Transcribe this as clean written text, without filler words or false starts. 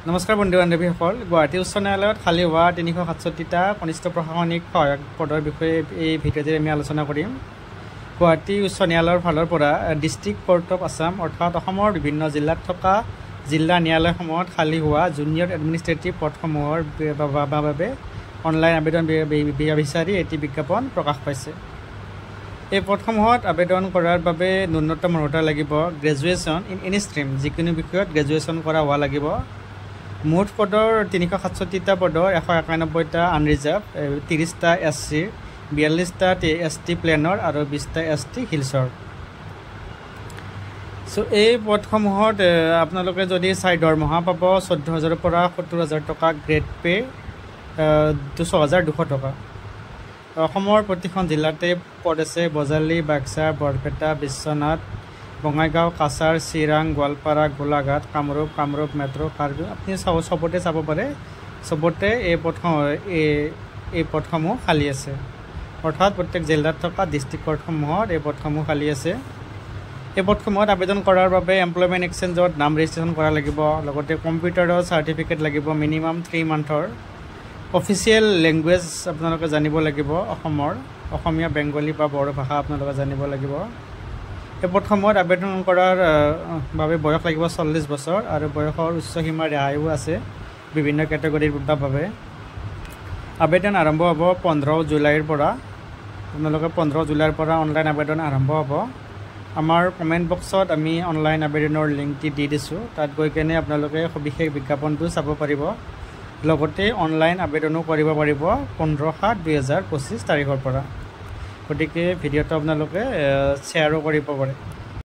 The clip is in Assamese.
নমস্কাৰ বন্ধু বান্ধৱীসকল, গুৱাহাটী উচ্চ ন্যায়ালয়ত খালী হোৱা ৩৬৭টা কনিষ্ঠ প্ৰশাসনিক সহায়ক পদৰ বিষয়ে এই ভিডিঅ'তে আমি আলোচনা কৰিম। গুৱাহাটী উচ্চ ন্যায়ালয়ৰ ফালৰ পৰা ডিষ্ট্ৰিক্ট কোৰ্ট অফ আছাম অৰ্থাৎ অসমৰ বিভিন্ন জিলাত থকা জিলা ন্যায়ালয়সমূহত খালী হোৱা জুনিয়ৰ এডমিনিষ্ট্ৰেটিভ পদসমূহৰ বাবে অনলাইন আবেদন বিচাৰি এটি বিজ্ঞাপন প্ৰকাশ পাইছে। এই পদসমূহত আবেদন কৰাৰ বাবে ন্যূনতম অৰ্হতা লাগিব গ্ৰেজুৱেশ্যন ইন এনি ষ্ট্ৰীম, যিকোনো বিষয়ত গ্ৰেজুৱেশ্যন কৰা হোৱা লাগিব। মুঠ পদৰ ৩৬৭টা পদৰ ১৯১টা আনৰিজাৰ্ভ, ৩০টা SC, ৪২টা ST প্লেনৰ আৰু 20টা ST হিলছৰ। চ' এই পদসমূহত আপোনালোকে যদি চাই দৰমহা পাব ১৪,০০০ পৰা ৭০,০০০ টকা, গ্ৰেড পে ৬,২০০ টকা। অসমৰ প্ৰতিখন জিলাতে পদ আছে: বজালী, বাক্সা, বৰপেটা, বিশ্বনাথ, বঙাইগাঁও, কাছাৰ, চিৰাং, গোৱালপাৰা, গোলাঘাট, কামৰূপ মেট্ৰ', কাৰ্বি। আপুনি চবতে চাব পাৰে, চবতে এই পদসমূহ খালী আছে। অৰ্থাৎ প্ৰত্যেক জিলাত থকা ডিষ্ট্ৰিক্ট কোৰ্টসমূহত এই পদসমূহ খালী আছে। এই পদসমূহত আবেদন কৰাৰ বাবে এমপ্লয়মেণ্ট এক্সচেঞ্জত নাম ৰেজিষ্ট্ৰেশ্যন কৰা লাগিব, লগতে কম্পিউটাৰৰ চাৰ্টিফিকেট লাগিব মিনিমাম 3 মান্থৰ। অফিচিয়েল লেংগুৱেজ আপোনালোকে জানিব লাগিব অসমীয়া, বেংগলী বা বড়ো ভাষা আপোনালোকে জানিব লাগিব। এই পদসমূহত আবেদন কৰাৰ বাবে বয়স লাগিব 40 বছৰ আৰু বয়সৰ উচ্চ সীমা ৰেহাইও আছে বিভিন্ন কেটেগৰীৰ বাবে। আবেদন আৰম্ভ হ'ব 15 জুলাইৰ পৰা। আপোনালোকে 15 জুলাইৰ পৰা অনলাইন আবেদন আৰম্ভ হ'ব। আমাৰ কমেণ্ট বক্সত আমি অনলাইন আবেদনৰ লিংকটি দি দিছোঁ, তাত গৈ কেনে আপোনালোকে সবিশেষ বিজ্ঞাপনটো চাব পাৰিব। লগতে অনলাইন আবেদনো কৰিব পাৰিব 15/7/2025 তাৰিখৰ পৰা। গতিকে ভিডিঅ'টো আপোনালোকে শ্বেয়াৰো কৰিব পাৰে।